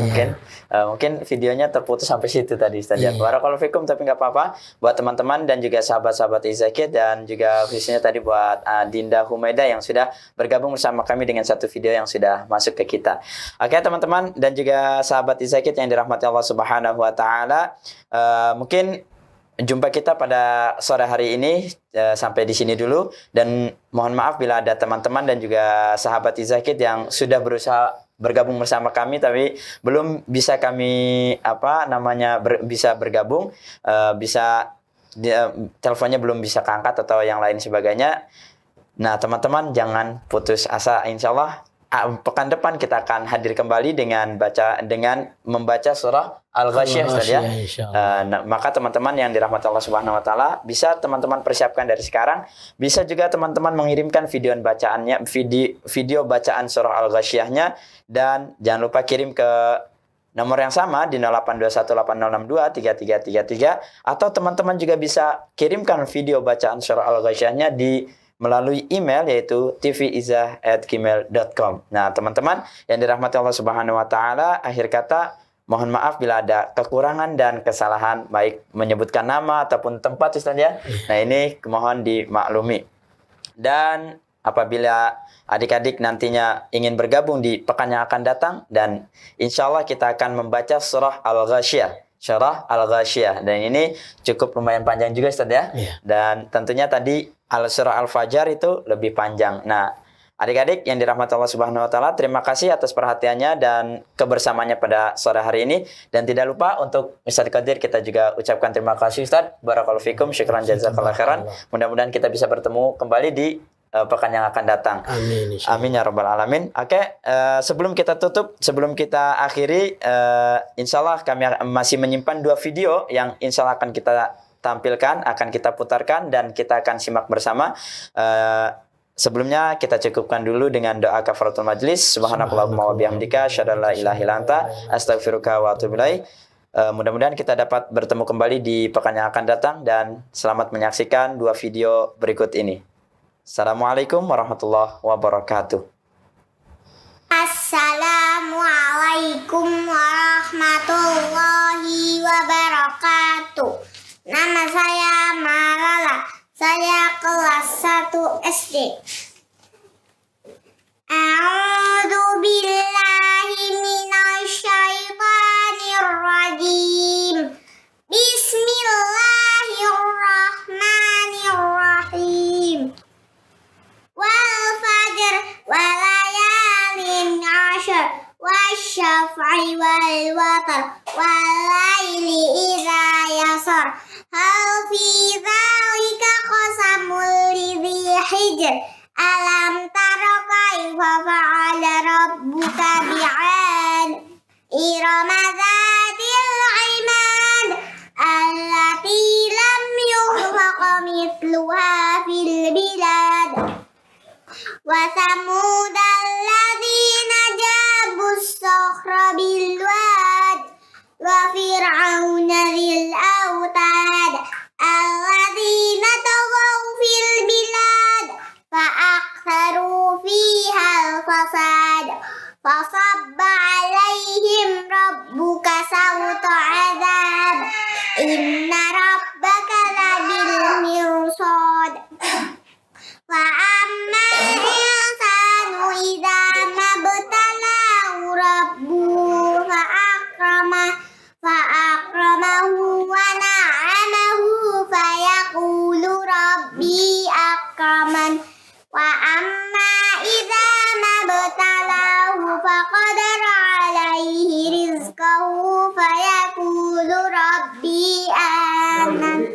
Mungkin videonya terputus sampai situ tadi Ustaz. Barakallahu fikum, tapi nggak apa-apa. Buat teman-teman dan juga sahabat-sahabat Izakid dan juga khususnya tadi buat Adinda Humaidah yang sudah bergabung bersama kami dengan satu video yang sudah masuk ke kita. Oke teman-teman dan juga sahabat Izakid yang dirahmati Allah Subhanahu wa taala, mungkin jumpa kita pada sore hari ini sampai di sini dulu, dan mohon maaf bila ada teman-teman dan juga sahabat Izakid yang sudah berusaha bergabung bersama kami tapi belum bisa kami bisa bergabung, teleponnya belum bisa keangkat atau yang lain sebagainya. Nah teman-teman jangan putus asa, insyaallah pekan depan kita akan hadir kembali dengan membaca surah Al-Ghasyiyah Ustaz ya. Maka teman-teman yang dirahmati Allah Subhanahu wa taala, bisa teman-teman persiapkan dari sekarang. Bisa juga teman-teman mengirimkan video bacaan surah Al-Ghasyiyahnya, dan jangan lupa kirim ke nomor yang sama di 082180623333, atau teman-teman juga bisa kirimkan video bacaan surah Al-Ghasyiyahnya melalui email yaitu tvizah@gmail.com. Nah, teman-teman yang dirahmati Allah Subhanahu wa taala, akhir kata mohon maaf bila ada kekurangan dan kesalahan baik menyebutkan nama ataupun tempat Ustaz ya. Nah, ini mohon dimaklumi. Dan apabila adik-adik nantinya ingin bergabung di pekan yang akan datang, dan insyaallah kita akan membaca surah Al-Ghasyiyah. Surah Al-Ghasyiyah, dan ini cukup lumayan panjang juga Ustaz ya. Dan tentunya tadi surah Al-Fajr itu lebih panjang. Nah, adik-adik yang dirahmati Allah Subhanahu wa taala, terima kasih atas perhatiannya dan kebersamaannya pada sore hari ini. Dan tidak lupa untuk Ustaz Qadir kita juga ucapkan terima kasih Ustaz. Barakallahu fikum, syukran jazakallahu khairan. Mudah-mudahan kita bisa bertemu kembali di pekan yang akan datang. Amin. Amin ya rabbal alamin. Oke, sebelum kita tutup, sebelum kita akhiri, insya Allah kami masih menyimpan 2 video yang insya Allah akan kita tampilkan, akan kita putarkan dan kita akan simak bersama. Sebelumnya kita cukupkan dulu dengan doa kafaratul majlis. Subhanakallahumma wa bihamdika asyhadu an la ilaha illa anta astaghfiruka wa atubu ilaik. Mudah-mudahan kita dapat bertemu kembali di pekan yang akan datang dan selamat menyaksikan 2 video berikut ini. Assalamualaikum warahmatullahi wabarakatuh. Assalamualaikum warahmatullahi wabarakatuh. Nama saya Malala. Saya kelas 1 SD. A'udzu billahi minasyaitonir rajim. Bismillahirrahmanirrahim. Wal fajr wa layalin 'ashr wasyaf'i wal watr wal laili idza yasar. Hal fi dzalika qasamul lidzi hijr. Alam tara kaifa fa'ala rabbuka bi'ad. Irama dzatil 'imad. Allati lam yukhlaq mithluha fil bilad. Wa thamud alladzina jabus sakhra bil wad. Wa fir'auna dzil autad. Alladzina taghaw fil bilad. Fa'aktharu fiha al-fasad. Fasabba 'alaihim rabbuka sawta 'adzab. Inna rabbaka labil mirsad. Wa amma insanu idza mabtalahu rabbuhu fa'akramahu wa na'amahu fayaqulu rabbi akraman. Wa amma idza mabtalahu faqadara 'alaihi rizqahu fayaqulu rabbi ahanan.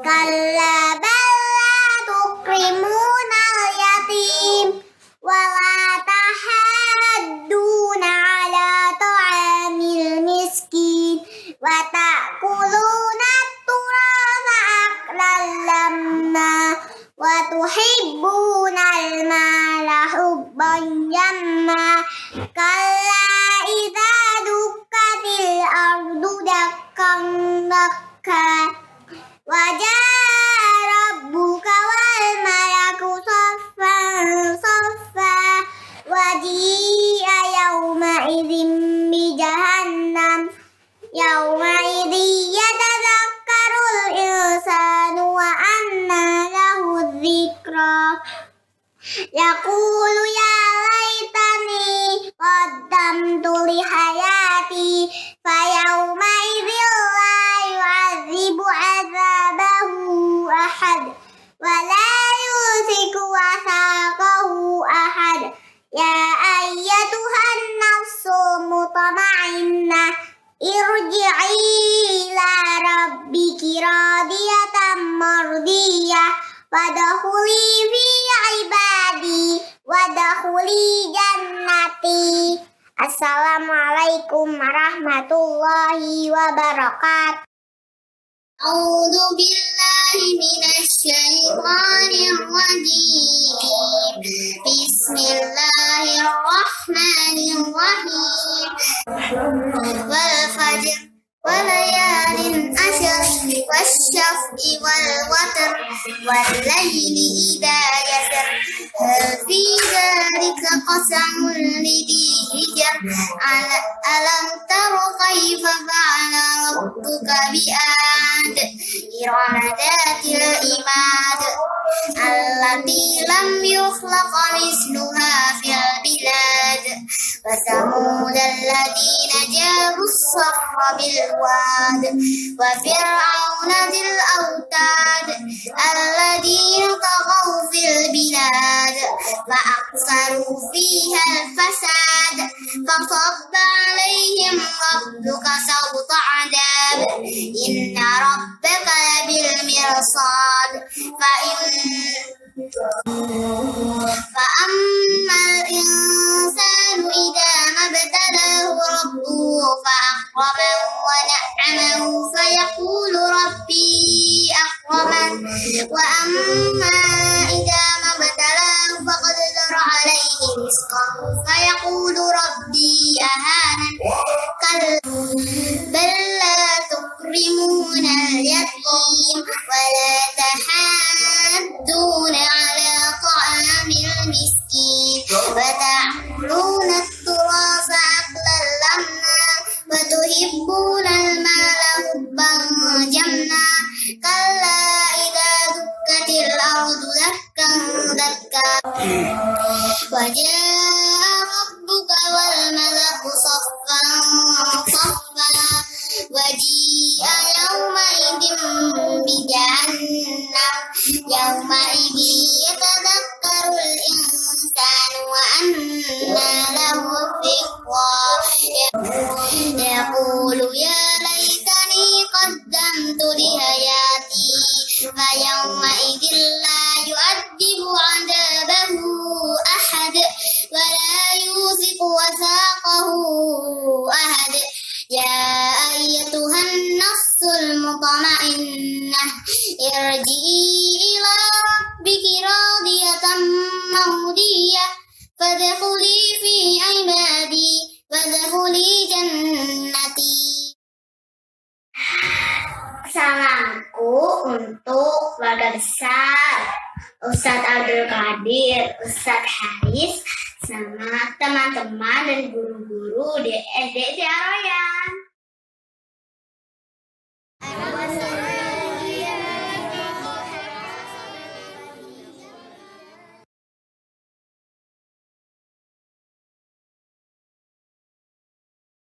Kalla bal la tukrimuna al-yatim wa la tahadduna 'ala ta'amil miskin wa ta'kuluna at-turatha aklan lamma wa tuhibbuna al-mala hubban jamma. Kalla idza dukkatil ardu dakkan dakka wa jaa rabbuka wal malaku saffan saffa wa ji'a yawma idzin bi jahannam. Yawma idzi yatadhakkarul insanu wa anna lahu dzikra. Yaqulu ya laitani qaddamtu li hayati. Fayawma idzin la yu'adzibu 'adzabahu ahad wa la yusiku wathaqahu ahad. Ya ayyatuhan nafsul mutma'innah, irji'i ila rabbiki radiyatan mardiyah wadkhuli fi ibadi wadkhuli jannati. Assalamualaikum warahmatullahi wabarakatuh. A'udzu billahi minasy syaithanir rajim. Bismillahirrahmanirrahim. Wal fajr wa layalin ashr wasyaf'i wal watr wal laili idza yasr. Hal fi dzalika qasamul lidzi hijr. Alam tara kaifa fa'ala rabbuka bi'ad. Irama dzatil imad. Allati lam yukhlaq misluha fil bilad. Wa thamud alladzina jabu as-sakhra bil wad. Wa fir'auna dzil autad. Alladzina taghaw fil bilad. Fa aktsaru fiha al-fasad. Fasabba 'alaihim rabbuka sawta 'adzab. Inna rabbaka labil mirsad. فأما الإنسان إذا ما ابتلاه ربه فأكرمه ونعمه فيقول ربي أكرمن وأما إذا ما ابتلاه فقدر عليه رزقه فيقول ربي أهانن بل لا تكرمون اليتيم ولا تحاضون على طعام المسكين وتأكلون التراث أكلا لما وتحبون المال حبا جما كلا إذا دكت الأرض دكا دكا وجاء ربك والملك صفا صفا وجيء يومئذ بجهنم يومئذ يتذكر الإنسان وأنى له الذكرى يقول يا ليتني قدمت لحياتي فيومئذ لا يؤدب عذابه أحد ولا يوثق وثاقه أحد يا أيتها النفس المطمئنة ارجعي إلى ربك راضية مرضية فادخلي في عبادي وادخلي جنتي. Salamku untuk keluarga besar Ustadz Abdul Qadir, Ustadz Haris, sama teman-teman dan guru-guru di SD Ciaroyan.